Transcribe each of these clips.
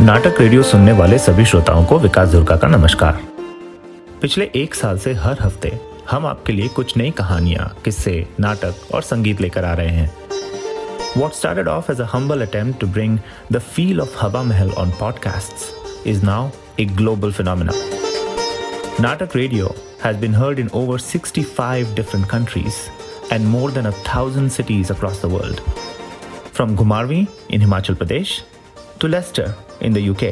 नाटक रेडियो सुनने वाले सभी श्रोताओं को विकास दुर्गा का नमस्कार। पिछले एक साल से हर हफ्ते हम आपके लिए कुछ नई कहानियां, किस्से, नाटक और संगीत लेकर आ रहे हैं। What started off as a humble attempt to bring the feel of Hava Mahal on podcasts is now a global phenomenon. Natak Radio has been heard in over 65 different countries and more than 1,000 cities across the world. From Ghumarvi in Himachal Pradesh to Leicester in the UK,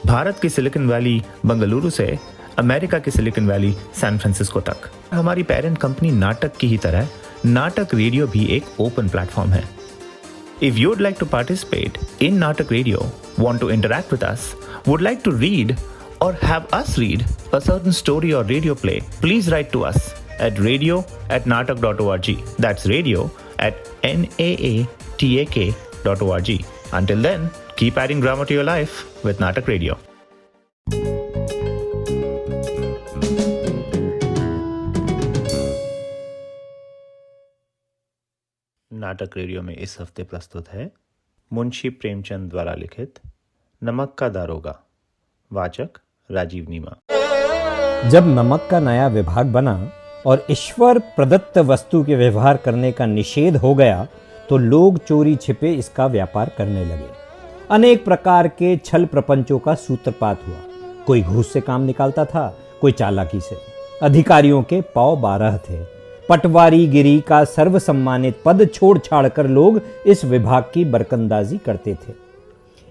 Bharat की silicon valley Bengaluru से America की silicon valley San Francisco तक। हमारी parent company नाटक की ही तरह नाटक radio भी एक ओपन प्लेटफॉर्म है। If you'd like to participate in Natak Radio, want to interact with us, would like to read or have us read a certain story or radio play, please write to us at radio@natak.org. That's radio@naatak.org. Until then, keep adding drama to your life with Natak Radio. नाटक radio में इस हफ्ते प्रस्तुत है मुंशी प्रेमचंद द्वारा लिखित नमक का दारोगा। वाचक राजीव नीमा। जब नमक का नया विभाग बना और ईश्वर प्रदत्त वस्तु के व्यवहार करने का निषेध हो गया तो लोग चोरी छिपे इसका व्यापार करने लगे। अनेक प्रकार के छल प्रपंचों का सूत्रपात हुआ। कोई घूस से काम निकालता था, कोई चालाकी से। अधिकारियों के पांव 12 थे। पटवारी गिरी का सर्वसम्मानित पद छोड़ छाड़ कर लोग इस विभाग की बरकंदाजी करते थे।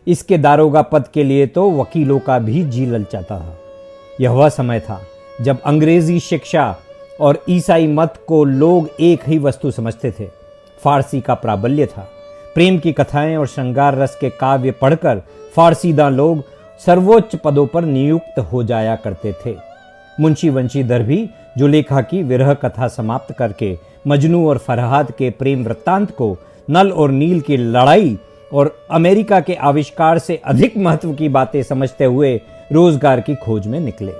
इसके दारोगा पद के लिए तो वकीलों का भी जी ललचाता था। यह वह समय था जब अंग्रेजी शिक्षा और ईसाई मत को लोग एक ही वस्तु समझते थे। फारसी का प्राबल्य था। प्रेम की कथाएं और श्रृंगार रस के काव्य पढ़कर फारसीदा लोग सर्वोच्च पदों पर नियुक्त हो जाया करते थे। मुंशी वंशीधर भी जुलेखा की विरह कथा समाप्त करके मजनू और फरहाद के प्रेम वृत्तांत को नल और नील की लड़ाई और अमेरिका के आविष्कार से अधिक महत्व की बातें समझते हुए रोजगार की खोज में निकले।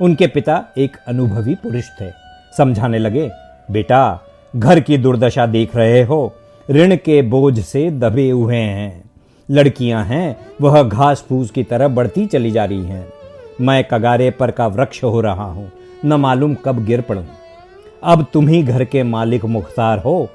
उनके पिता एक अनुभवी पुरुष थे। समझाने लगे, बेटा घर की दुर्दशा देख रहे हो, ऋण के बोझ से दबे हुए हैं। लड़कियां हैं वह घास फूस की तरह बढ़ती चली जा रही हैं। मैं कगारे पर का वृक्ष हो रहा हूं, न मालूम कब गिर पड़ूं। अब तुम ही घर के मालिक मुख्तार हो।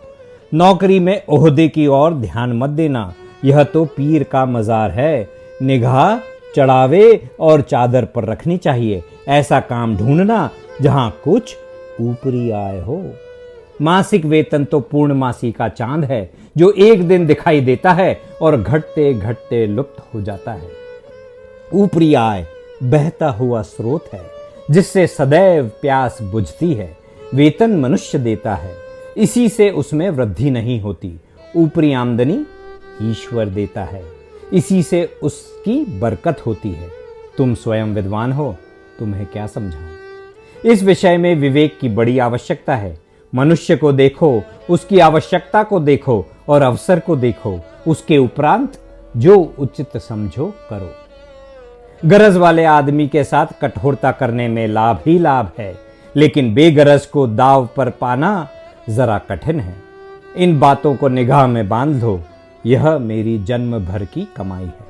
नौकरी में ओहदे की ओर ध्यान मत देना, यह तो पीर का मजार है। निगाह चढ़ावे और चादर पर रखनी चाहिए। ऐसा काम ढूंढना जहां कुछ ऊपरी आय हो। मासिक वेतन तो पूर्णमासी का चांद है जो एक दिन दिखाई देता है और घटते घटते लुप्त हो जाता है। ऊपरी आय बहता हुआ स्रोत है जिससे सदैव प्यास बुझती है। वेतन मनुष्य देता है, इसी से उसमें वृद्धि नहीं होती। ऊपरी आमदनी ईश्वर देता है, इसी से उसकी बरकत होती है। तुम स्वयं विद्वान हो, तुम्हें क्या समझाऊं। इस विषय में विवेक की बड़ी आवश्यकता है। मनुष्य को देखो, उसकी आवश्यकता को देखो और अवसर को देखो। उसके उपरांत जो उचित समझो करो। गरज वाले आदमी के साथ कठोरता करने में लाभ ही लाभ है, लेकिन बेगरज को दाव पर पाना जरा कठिन है। इन बातों को निगाह में बांध लो, यह मेरी जन्म भर की कमाई है।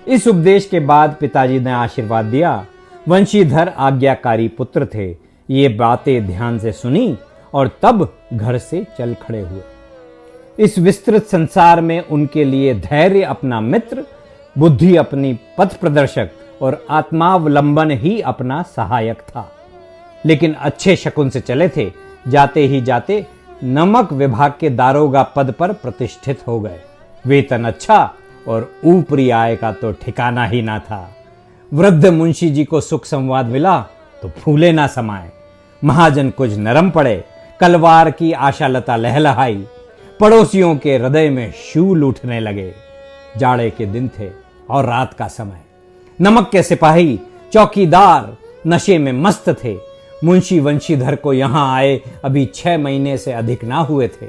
इस उपदेश के बाद पिताजी ने आशीर्वाद दिया। वंशीधर आज्ञाकारी पुत्र थे। ये बातें ध्यान से सुनी और तब घर से चल खड़े हुए। इस विस्तृत संसार में उनके लिए धैर्य अपना मित्र, बुद्धि अपनी पथ प्रदर्शक और आत्मावलंबन ही अपना सहायक था। लेकिन अच्छे शकुन से चले थे। जाते ही जाते नमक विभाग के दारोगा पद पर प्रतिष्ठित हो गए। वेतन अच्छा और ऊपरी आय का तो ठिकाना ही ना था। वृद्ध मुंशी जी को सुख संवाद मिला तो फूले ना समाए। महाजन कुछ नरम पड़े। कलवार की आशालता लहलहाई। पड़ोसियों के हृदय में शूल उठने लगे। जाड़े के दिन थे और रात का समय। नमक के सिपाही चौकीदार नशे में मस्त थे। मुंशी वंशीधर को यहां आए अभी 6 महीने से अधिक ना हुए थे,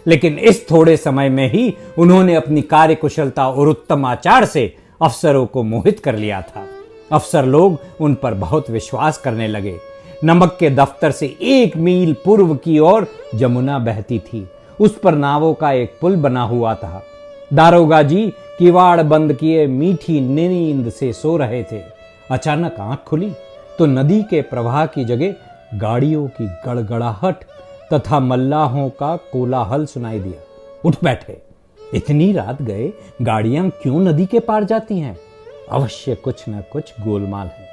लेकिन इस थोड़े समय में ही उन्होंने अपनी कार्यकुशलता और उत्तम आचार से अफसरों को मोहित कर लिया था। अफसर लोग उन पर बहुत विश्वास करने लगे। नमक के दफ्तर से 1 मील पूर्व की ओर जमुना बहती थी। उस पर नावों का एक पुल बना हुआ था। दारोगा जी किवाड़ बंद किए मीठी नींद से सो रहे थे। अचानक आंख खुली तो नदी के प्रवाह की जगह गाड़ियों की गड़गड़ाहट तथा मल्लाहों का कोलाहल सुनाई दिया। उठ बैठे। इतनी रात गए गाड़ियां क्यों नदी के पार जाती हैं? अवश्य कुछ न कुछ गोलमाल है।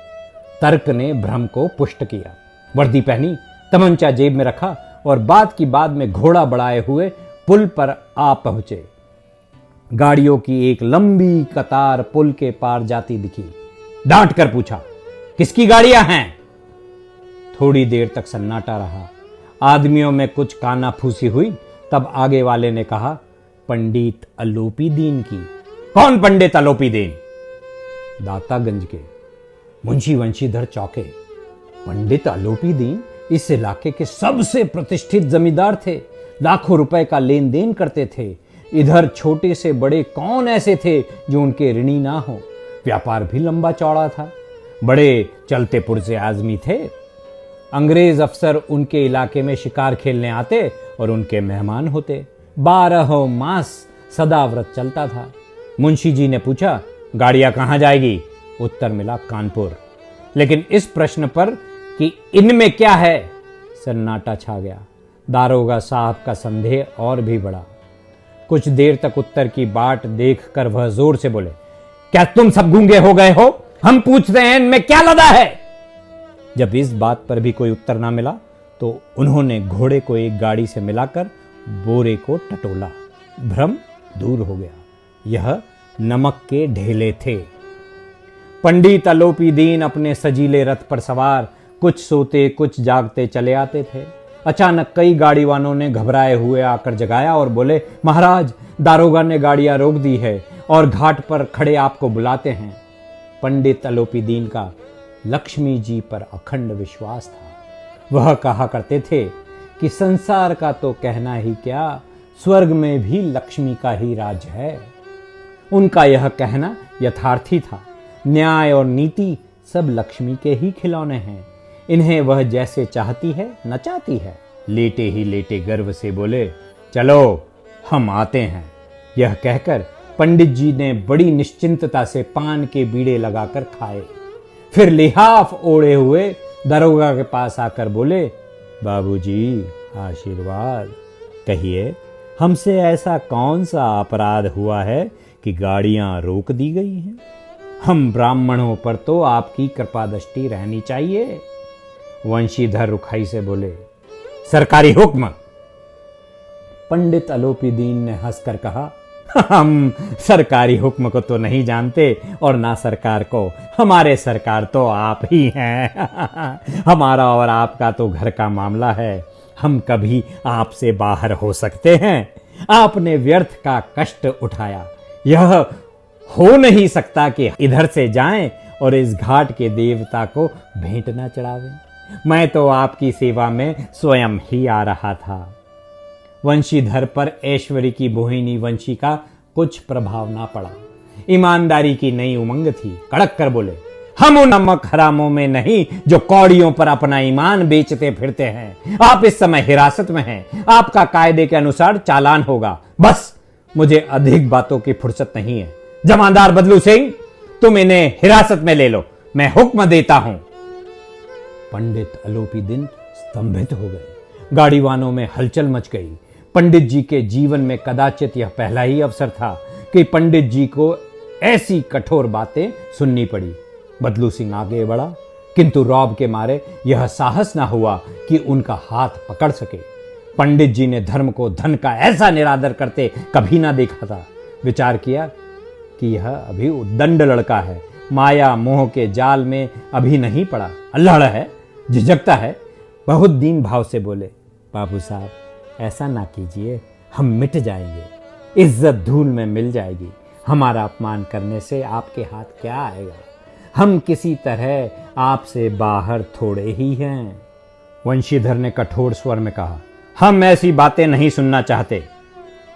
तर्क ने भ्रम को पुष्ट किया। वर्दी पहनी, तमंचा जेब में रखा और बात की बात में घोड़ा बढ़ाए हुए पुल पर आ पहुंचे। गाड़ियों की एक लंबी कतार पुल के पार जाती दिखी। डांट कर पूछा, किसकी गाड़ियां हैं? थोड़ी देर तक सन्नाटा रहा। आदमियों में कुछ कानाफूसी हुई। तब आगे वाले ने कहा, पंडित अलोपी दीन की। कौन पंडित अलोपी दीन? दातागंज के। मुंशी वंशीधर चौके। पंडित अलोपी दीन इस इलाके के सबसे प्रतिष्ठित जमींदार थे। लाखों रुपए का लेन देन करते थे। इधर छोटे से बड़े कौन ऐसे थे जो उनके ऋणी ना हो। व्यापार भी लंबा चौड़ा था। बड़े चलते पुरजे आदमी थे। अंग्रेज अफसर उनके इलाके में शिकार खेलने आते और उनके मेहमान होते। 12 मास सदा व्रत चलता था। मुंशी जी ने पूछा, गाड़ियां कहां जाएगी? उत्तर मिला, कानपुर। लेकिन इस प्रश्न पर कि इनमें क्या है, सन्नाटा छा गया। दारोगा साहब का संदेह और भी बढ़ा। कुछ देर तक उत्तर की बाट देखकर वह जोर से बोले, क्या तुम सब गूंगे हो गए हो? हम पूछते हैं इनमें क्या लदा है? जब इस बात पर भी कोई उत्तर ना मिला तो उन्होंने घोड़े को एक गाड़ी से मिलाकर बोरे को टटोला। भ्रम दूर हो गया। यह नमक के ढेले थे। पंडित अलोपी दीन अपने सजीले रथ पर सवार कुछ सोते कुछ जागते चले आते थे। अचानक कई गाड़ी वालों ने घबराए हुए आकर जगाया और बोले, महाराज, दारोगा ने गाड़ियां रोक दी है और घाट पर खड़े आपको बुलाते हैं। पंडित अलोपी दीन का लक्ष्मी जी पर अखंड विश्वास था। वह कहा करते थे कि संसार का तो कहना ही क्या, स्वर्ग में भी लक्ष्मी का ही राज है। उनका यह कहना यथार्थी था। न्याय और नीति सब लक्ष्मी के ही खिलौने हैं। इन्हें वह जैसे चाहती है नचाती है। लेटे ही लेटे गर्व से बोले, चलो हम आते हैं। यह कहकर पंडित जी ने बड़ी निश्चिंतता से पान के बीड़े लगाकर खाए। फिर लिहाफ ओढ़े हुए दरोगा के पास आकर बोले, बाबूजी आशीर्वाद। कहिए, हमसे ऐसा कौन सा अपराध हुआ है कि गाड़ियां रोक दी गई हैं? हम ब्राह्मणों पर तो आपकी कृपा दृष्टि रहनी चाहिए। वंशीधर रुखाई से बोले, सरकारी हुक्म। पंडित अलोपी दीन ने हंसकर कहा, हम सरकारी हुक्म को तो नहीं जानते और ना सरकार को। हमारे सरकार तो आप ही हैं। हमारा और आपका तो घर का मामला है। हम कभी आपसे बाहर हो सकते हैं? आपने व्यर्थ का कष्ट उठाया। यह हो नहीं सकता कि इधर से जाएं और इस घाट के देवता को भेंट न चढ़ावें। मैं तो आपकी सेवा में स्वयं ही आ रहा था। वंशीधर पर ऐश्वर्य की मोहिनी वंशी का कुछ प्रभाव ना पड़ा। ईमानदारी की नई उमंग थी। कड़क कर बोले, हम उन नमक हरामों में नहीं जो कौड़ियों पर अपना ईमान बेचते फिरते हैं। आप इस समय हिरासत में हैं। आपका कायदे के अनुसार चालान होगा। बस, मुझे अधिक बातों की फुर्सत नहीं है। जमादार बदलू सिंह, तुम इन्हें हिरासत में ले लो। मैं हुक्म देता हूं। पंडित अलोपी दीन स्तंभित हो गए। गाड़ीवानों में हलचल मच गई। पंडित जी के जीवन में कदाचित यह पहला ही अवसर था कि पंडित जी को ऐसी कठोर बातें सुननी पड़ी। बदलू सिंह आगे बढ़ा, किंतु रौब के मारे यह साहस न हुआ कि उनका हाथ पकड़ सके। पंडित जी ने धर्म को धन का ऐसा निरादर करते कभी ना देखा था। विचार किया कि यह अभी उद्दंड लड़का है, माया मोह के जाल में अभी नहीं पड़ा, अल्हड़ है, झिझकता है। बहुत दीन भाव से बोले, बाबू साहब, ऐसा ना कीजिए, हम मिट जाएंगे। इज्जत धूल में मिल जाएगी। हमारा अपमान करने से आपके हाथ क्या आएगा? हम किसी तरह आपसे बाहर थोड़े ही हैं। वंशीधर ने कठोर स्वर में कहा, हम ऐसी बातें नहीं सुनना चाहते।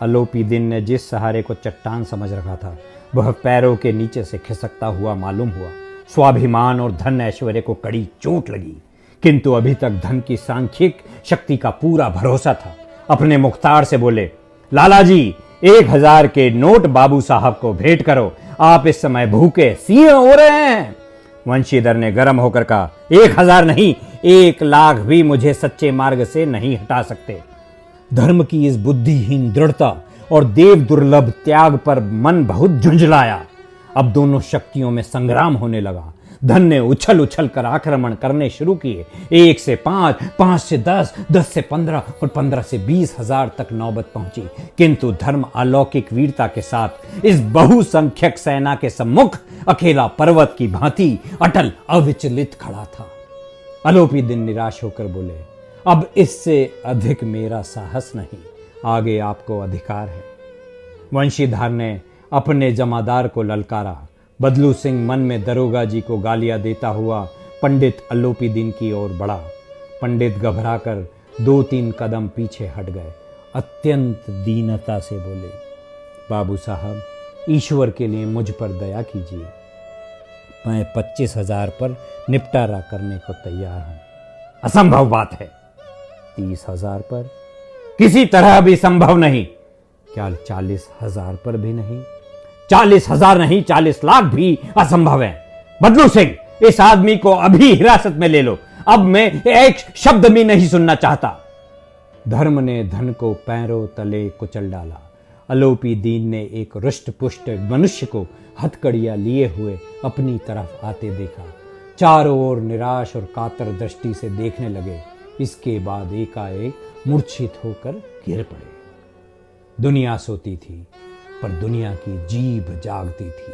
अलोपी दीन ने जिस सहारे को चट्टान समझ रखा था वह पैरों के नीचे से खिसकता हुआ मालूम हुआ। स्वाभिमान और धन ऐश्वर्य को कड़ी चोट लगी, किंतु अभी तक धन की सांख्यिक शक्ति का पूरा भरोसा था। अपने मुख्तार से बोले, लाला जी, 1000 के नोट बाबू साहब को भेंट करो, आप इस समय भूखे सिंह हो रहे हैं। वंशीधर ने गर्म होकर कहा, 1000 नहीं, 1,00,000 भी मुझे सच्चे मार्ग से नहीं हटा सकते। धर्म की इस बुद्धिहीन दृढ़ता और देव दुर्लभ त्याग पर मन बहुत झुंझलाया। अब दोनों शक्तियों में संग्राम होने लगा। धन ने उछल उछल कर आक्रमण करने शुरू किए। 1 से 5, 5 से 10, 10 से 15 और 15 से 20,000 तक नौबत पहुंची। किंतु धर्म अलौकिक वीरता के साथ इस बहुसंख्यक सेना के सम्मुख अकेला पर्वत की भांति अटल अविचलित खड़ा था। अलोपी दिन निराश होकर बोले, अब इससे अधिक मेरा साहस नहीं, आगे आपको अधिकार है। वंशीधर ने अपने जमादार को ललकारा। बदलू सिंह मन में दरोगा जी को गालियां देता हुआ पंडित अलोपी दिन की ओर बढ़ा। पंडित घबराकर 2-3 कदम पीछे हट गए। अत्यंत दीनता से बोले, बाबू साहब, ईश्वर के लिए मुझ पर दया कीजिए। मैं 25,000 पर निपटारा करने को तैयार हूं। असंभव बात है। 30,000 पर? किसी तरह भी संभव नहीं। क्या 40,000 पर भी नहीं? 40,000 नहीं, 40,00,000 भी असंभव है। बदलू सिंह, इस आदमी को अभी हिरासत में ले लो। अब मैं एक शब्द भी नहीं सुनना चाहता। धर्म ने धन को पैरों तले कुचल डाला। अलोपी दीन ने एक रुष्ट पुष्ट मनुष्य को हथकड़ियां लिए हुए अपनी तरफ आते देखा। चारों ओर निराश और कातर दृष्टि से देखने लगे। इसके बाद एकाएक मूर्छित होकर गिर पड़े। दुनिया सोती थी, पर दुनिया की जीभ जागती थी।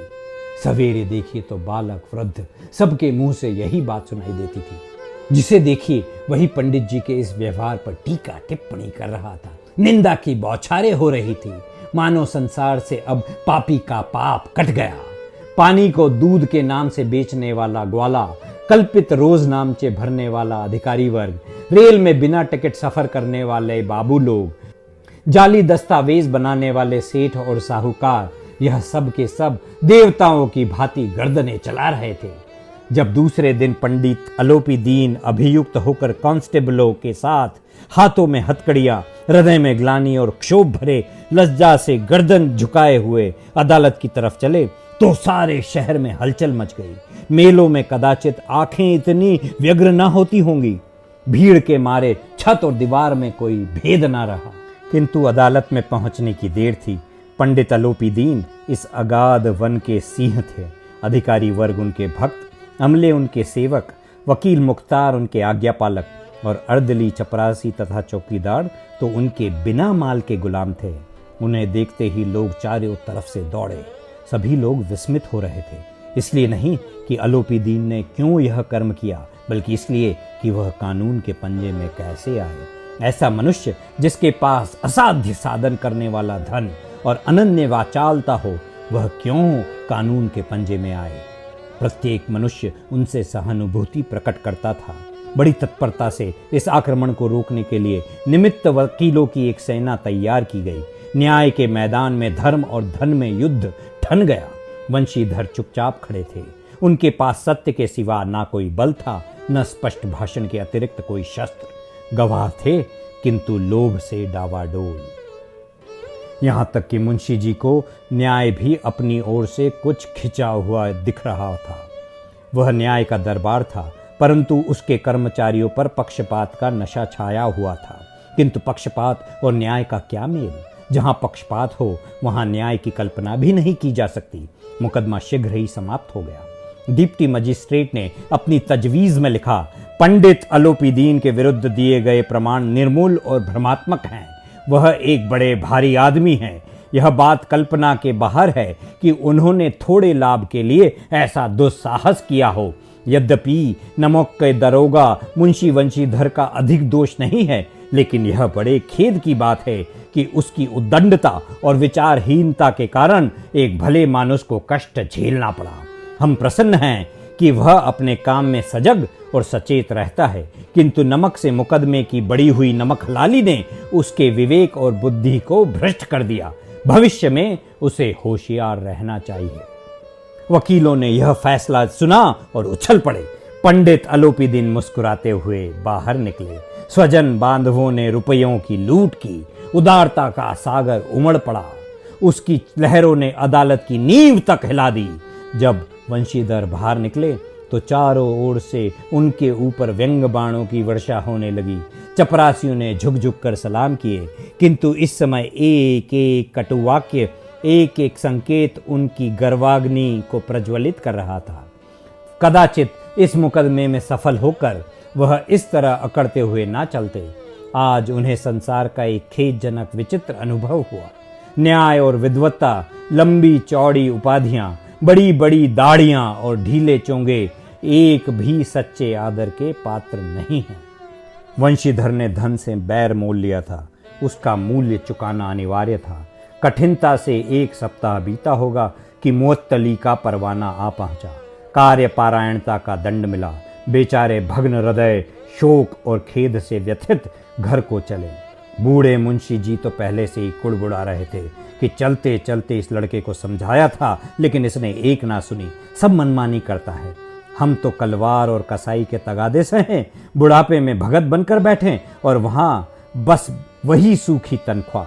सवेरे देखिए तो बालक वृद्ध सबके मुंह से यही बात सुनाई देती थी। जिसे देखिए वही पंडित जी के इस व्यवहार पर टीका टिप्पणी कर रहा था। निंदा की बौछारें हो रही थी। मानो संसार से अब पापी का पाप कट गया। पानी को दूध के नाम से बेचने वाला ग्वाला, कल्पित रोज नामचे भरने वाला अधिकारी वर्ग, रेल में बिना टिकट सफर करने वाले बाबू लोग, जाली दस्तावेज बनाने वाले सेठ और साहूकार, यह सब के सब देवताओं की भांति गर्दनें चला रहे थे। जब दूसरे दिन पंडित अलोपी दीन अभियुक्त होकर कांस्टेबलों के साथ हाथों में हथकड़ियां, हृदय में ग्लानि और क्षोभ भरे लज्जा से गर्दन झुकाए हुए अदालत की तरफ चले, तो सारे शहर में हलचल मच गई। मेलों में कदाचित आंखें इतनी व्यग्र न होती होंगी। भीड़ के मारे छत और दीवार में कोई भेद न रहा। किंतु अदालत में पहुंचने की देर थी। पंडित अलोपी दीन इस अगाध वन के सिंह थे। अधिकारी वर्ग उनके भक्त, अमले उनके सेवक, वकील मुख्तार उनके आज्ञापालक और अर्दली चपरासी तथा चौकीदार तो उनके बिना माल के गुलाम थे। उन्हें देखते ही लोग चारों तरफ से दौड़े। सभी लोग विस्मित हो रहे थे। इसलिए नहीं कि अलोपी दीन ने क्यों यह कर्म किया, बल्कि इसलिए कि वह कानून के पंजे में कैसे आए। ऐसा मनुष्य जिसके पास असाध्य साधन करने वाला धन और अनन्य वाचालता हो, वह क्यों कानून के पंजे में आए। प्रत्येक मनुष्य उनसे सहानुभूति प्रकट करता था। बड़ी तत्परता से इस आक्रमण को रोकने के लिए निमित्त वकीलों की एक सेना तैयार की गई। न्याय के मैदान में धर्म और धन में युद्ध ठन गया। वंशीधर चुपचाप खड़े थे। उनके पास सत्य के सिवा ना कोई बल था, न स्पष्ट भाषण के अतिरिक्त कोई शस्त्र। गवाह थे, किंतु लोभ से डावाडोल। यहां तक कि मुंशी जी को न्याय भी अपनी ओर से कुछ खिंचा हुआ दिख रहा था। वह न्याय का दरबार था, परंतु उसके कर्मचारियों पर पक्षपात का नशा छाया हुआ था। किंतु पक्षपात और न्याय का क्या मेल? जहां पक्षपात हो वहां न्याय की कल्पना भी नहीं की जा सकती। मुकदमा शीघ्र ही समाप्त हो गया। डिप्टी मजिस्ट्रेट ने अपनी तजवीज में लिखा, पंडित अलोपी दीन के विरुद्ध दिए गए प्रमाण निर्मूल और भ्रमात्मक हैं। वह एक बड़े भारी आदमी हैं। यह बात कल्पना के बाहर है कि उन्होंने थोड़े लाभ के लिए ऐसा दुस्साहस किया हो। यद्यपि नमक के दरोगा मुंशी वंशीधर का अधिक दोष नहीं है, लेकिन यह बड़े खेद की बात है कि उसकी उद्दंडता और विचारहीनता के कारण एक भले मानुष को कष्ट झेलना पड़ा। हम प्रसन्न हैं कि वह अपने काम में सजग और सचेत रहता है, किंतु नमक से मुकदमे की बड़ी हुई नमक हलाली ने उसके विवेक और बुद्धि को भ्रष्ट कर दिया। भविष्य में उसे होशियार रहना चाहिए। वकीलों ने यह फैसला सुना और उछल पड़े। पंडित अलोपी दीन मुस्कुराते हुए बाहर निकले। स्वजन बांधवों ने रुपयों की लूट की। उदारता का सागर उमड़ पड़ा। उसकी लहरों ने अदालत की नींव तक हिला दी। जब वंशीधर बाहर निकले तो चारों ओर से उनके ऊपर व्यंग बाणों की वर्षा होने लगी। चपरासियों ने झुक झुक कर सलाम किए, किंतु इस समय एक एक कटुवाक्य, एक एक संकेत उनकी गर्वाग्नि को प्रज्वलित कर रहा था। कदाचित इस मुकदमे में सफल होकर वह इस तरह अकड़ते हुए ना चलते। आज उन्हें संसार का एक खेदजनक विचित्र अनुभव हुआ। न्याय और विद्वत्ता, लंबी चौड़ी उपाधियां, बड़ी बड़ी दाढ़ियां और ढीले चोंगे एक भी सच्चे आदर के पात्र नहीं हैं। वंशीधर ने धन से बैर मोल लिया था, उसका मूल्य चुकाना अनिवार्य था। कठिनता से 1 सप्ताह बीता होगा कि मुअत्तली का परवाना आ पहुंचा। कार्यपारायणता का दंड मिला। बेचारे भग्न हृदय, शोक और खेद से व्यथित घर को चले। बूढ़े मुंशी जी तो पहले से ही कुड़बुड़ा रहे थे कि चलते चलते इस लड़के को समझाया था, लेकिन इसने एक ना सुनी, सब मनमानी करता है। हम तो कलवार और कसाई के तगादे से हैं, बुढ़ापे में भगत बनकर बैठे और वहाँ बस वही सूखी तनख्वाह।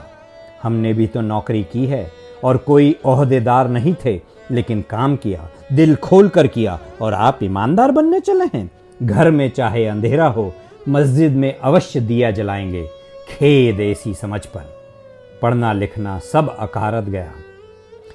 हमने भी तो नौकरी की है और कोई ओहदेदार नहीं थे, लेकिन काम किया, दिल खोल कर किया, और आप ईमानदार बनने चले हैं। घर में चाहे अंधेरा हो, मस्जिद में अवश्य दिया जलाएंगे। खेद ऐसी समझ पर। पढ़ना लिखना सब अकारत गया।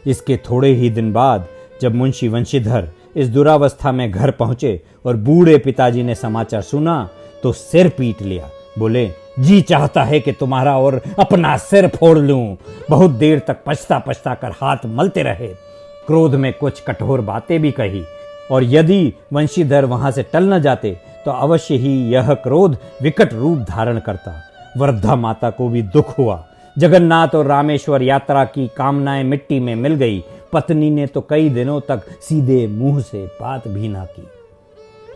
इसके थोड़े ही दिन बाद जब मुंशी वंशीधर इस दुरावस्था में घर पहुंचे और बूढ़े पिताजी ने समाचार सुना तो सिर पीट लिया। बोले, जी चाहता है कि तुम्हारा और अपना सिर फोड़ लूं। बहुत देर तक पछता पछता कर हाथ मलते रहे। क्रोध में कुछ कठोर बातें भी कही, और यदि वंशीधर वहां से टल न जाते तो अवश्य ही यह क्रोध विकट रूप धारण करता। वृद्धा माता को भी दुख हुआ। जगन्नाथ और रामेश्वर यात्रा की कामनाएं मिट्टी में मिल गई। पत्नी ने तो कई दिनों तक सीधे मुंह से बात भी ना की।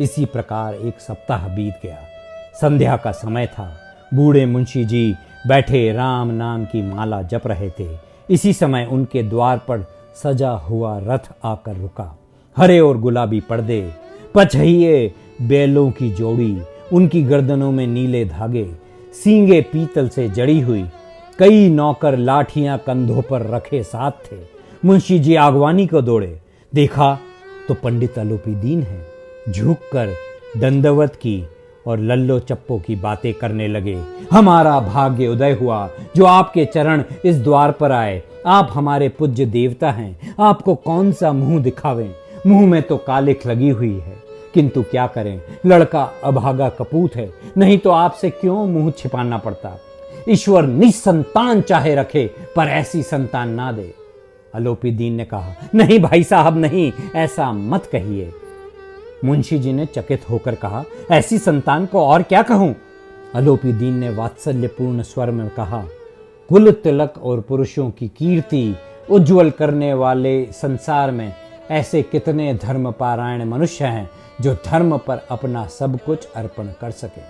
इसी प्रकार 1 सप्ताह बीत गया। संध्या का समय था। बूढ़े मुंशी जी बैठे राम नाम की माला जप रहे थे। इसी समय उनके द्वार पर सजा हुआ रथ आकर रुका। हरे और गुलाबी पर्दे, पछहिए बैलों की जोड़ी, उनकी गर्दनों में नीले धागे, सींगे पीतल से जड़ी हुई, कई नौकर लाठियां कंधों पर रखे साथ थे। मुंशी जी आगवानी को दौड़े। देखा तो पंडित अलोपीदीन है। झुककर दंडवत की और लल्लो चप्पो की बातें करने लगे। हमारा भाग्य उदय हुआ जो आपके चरण इस द्वार पर आए। आप हमारे पूज्य देवता हैं, आपको कौन सा मुंह दिखावें। मुंह में तो कालिख लगी हुई है, किंतु क्या करें, लड़का अभागा कपूत है, नहीं तो आपसे क्यों मुंह छिपाना पड़ता। ईश्वर निसंतान चाहे रखे, पर ऐसी संतान ना दे। अलोपीदीन ने कहा, नहीं भाई साहब नहीं, ऐसा मत कहिए। मुंशी जी ने चकित होकर कहा, ऐसी संतान को और क्या कहूं। अलोपीदीन ने वात्सल्यपूर्ण स्वर में कहा, कुल तिलक और पुरुषों की कीर्ति उज्जवल करने वाले संसार में ऐसे कितने धर्मपारायण मनुष्य हैं जो धर्म पर अपना सब कुछ अर्पण कर सके।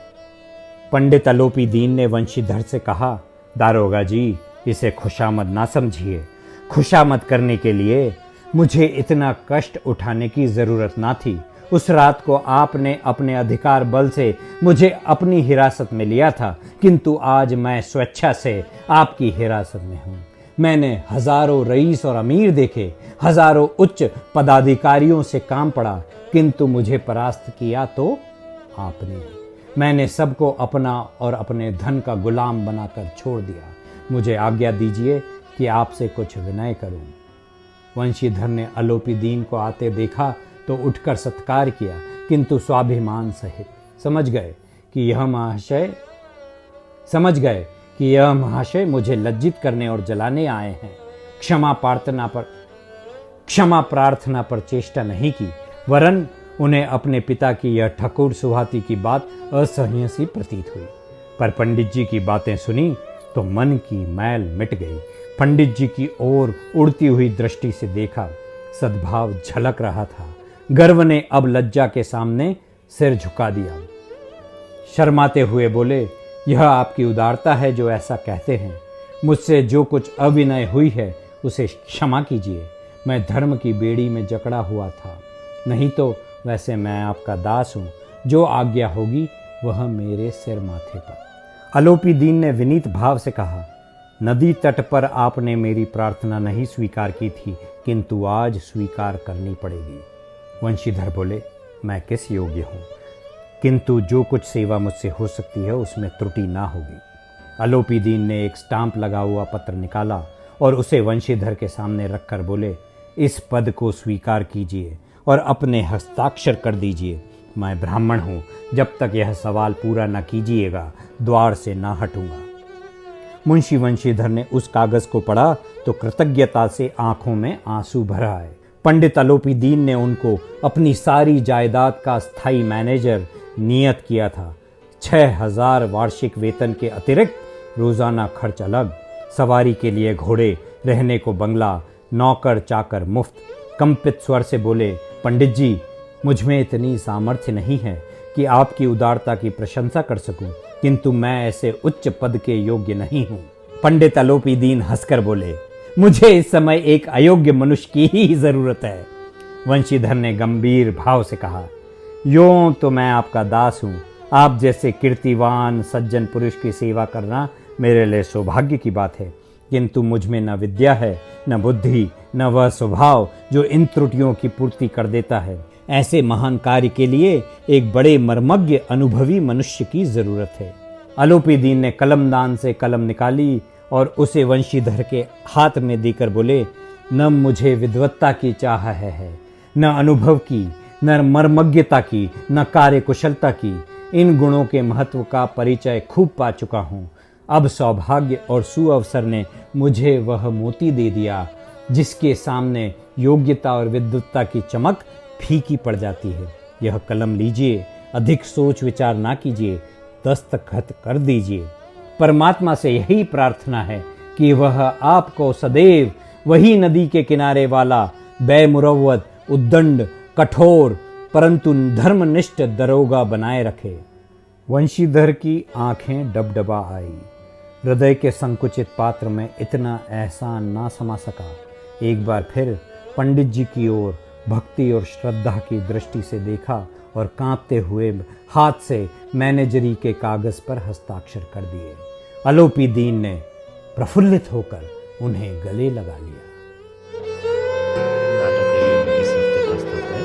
पंडित अलोपीदीन ने वंशीधर से कहा, दारोगा जी, इसे खुशामद ना समझिए। खुशामद करने के लिए मुझे इतना कष्ट उठाने की जरूरत ना थी। उस रात को आपने अपने अधिकार बल से मुझे अपनी हिरासत में लिया था, किंतु आज मैं स्वेच्छा से आपकी हिरासत में हूँ। मैंने हजारों रईस और अमीर देखे, हजारों उच्च पदाधिकारियों से काम पड़ा, किंतु मुझे परास्त किया तो आपने। मैंने सबको अपना और अपने धन का गुलाम बनाकर छोड़ दिया। मुझे आज्ञा दीजिए कि आपसे कुछ विनय करूं। वंशीधर ने अलोपीदीन को आते देखा तो उठकर सत्कार किया, किंतु स्वाभिमान सहित। समझ गए कि यह महाशय मुझे लज्जित करने और जलाने आए हैं। क्षमा प्रार्थना पर चेष्टा नहीं की, वरन उन्हें अपने पिता की यह ठकुर सुहाती की बात असह्य सी प्रतीत हुई। पर पंडित जी की बातें सुनी तो मन की मैल मिट गई। पंडित जी की ओर उड़ती हुई दृष्टि से देखा, सद्भाव झलक रहा था। गर्व ने अब लज्जा के सामने सिर झुका दिया। शर्माते हुए बोले, यह आपकी उदारता है जो ऐसा कहते हैं। मुझसे जो कुछ अविनय हुई है उसे क्षमा कीजिए। मैं धर्म की बेड़ी में जकड़ा हुआ था, नहीं तो वैसे मैं आपका दास हूँ। जो आज्ञा होगी वह मेरे सिर माथे पर। अलोपीदीन ने विनीत भाव से कहा, नदी तट पर आपने मेरी प्रार्थना नहीं स्वीकार की थी, किंतु आज स्वीकार करनी पड़ेगी। वंशीधर बोले, मैं किस योग्य हूँ, किंतु जो कुछ सेवा मुझसे हो सकती है उसमें त्रुटि ना होगी। अलोपीदीन ने एक स्टाम्प लगा हुआ पत्र निकाला और उसे वंशीधर के सामने रखकर बोले, इस पद को स्वीकार कीजिए और अपने हस्ताक्षर कर दीजिए। मैं ब्राह्मण हूँ, जब तक यह सवाल पूरा न कीजिएगा द्वार से ना हटूंगा। मुंशी वंशीधर ने उस कागज को पढ़ा तो कृतज्ञता से आंखों में आंसू भर आए। पंडित अलोपीदीन ने उनको अपनी सारी जायदाद का स्थायी मैनेजर नियत किया था। 6,000 वार्षिक वेतन के अतिरिक्त रोजाना खर्च अलग, सवारी के लिए घोड़े, रहने को बंगला, नौकर चाकर मुफ्त। कंपित स्वर से बोले, पंडित जी, मुझ में इतनी सामर्थ्य नहीं है कि आपकी उदारता की प्रशंसा कर सकूं, किंतु मैं ऐसे उच्च पद के योग्य नहीं हूं। पंडित अलोपीदीन हंसकर बोले, मुझे इस समय एक अयोग्य मनुष्य की ही जरूरत है। वंशीधर ने गंभीर भाव से कहा, यूं तो मैं आपका दास हूं, आप जैसे कीर्तिवान सज्जन पुरुष की सेवा करना मेरे लिए सौभाग्य की बात है, किंतु मुझ में न विद्या है, न बुद्धि, न वह स्वभाव जो इन त्रुटियों की पूर्ति कर देता है। ऐसे महान कार्य के लिए एक बड़े मर्मज्ञ अनुभवी मनुष्य की जरूरत है। अलोपीदीन ने कलमदान से कलम निकाली और उसे वंशीधर के हाथ में देकर बोले, न मुझे विद्वत्ता की चाह है, न अनुभव की, न मर्मज्ञता की, न कार्य कुशलता की। इन गुणों के महत्व का परिचय खूब पा चुका हूँ। अब सौभाग्य और सुअवसर ने मुझे वह मोती दे दिया जिसके सामने योग्यता और विद्वत्ता की चमक फीकी पड़ जाती है। यह कलम लीजिए, अधिक सोच विचार ना कीजिए, दस्तखत कर दीजिए। परमात्मा से यही प्रार्थना है कि वह आपको सदैव वही नदी के किनारे वाला बेमुरव्वत, उद्दंड, कठोर परंतु धर्मनिष्ठ दरोगा बनाए रखे। वंशीधर की आंखें डबडबा आई। हृदय के संकुचित पात्र में इतना एहसान ना समा सका। एक बार फिर पंडित जी की ओर भक्ति और श्रद्धा की दृष्टि से देखा और कांपते हुए हाथ से मैनेजरी के कागज पर हस्ताक्षर कर दिए। अलोपीदीन ने प्रफुल्लित होकर उन्हें गले लगा लिया। नाटक रिव्यू में इस हफ्ते प्रस्तुत है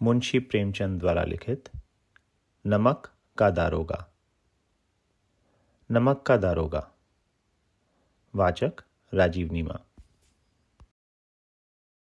मुंशी प्रेमचंद द्वारा लिखित नमक का दारोगा। नमक का दारोगा। वाचक राजीव नीमा।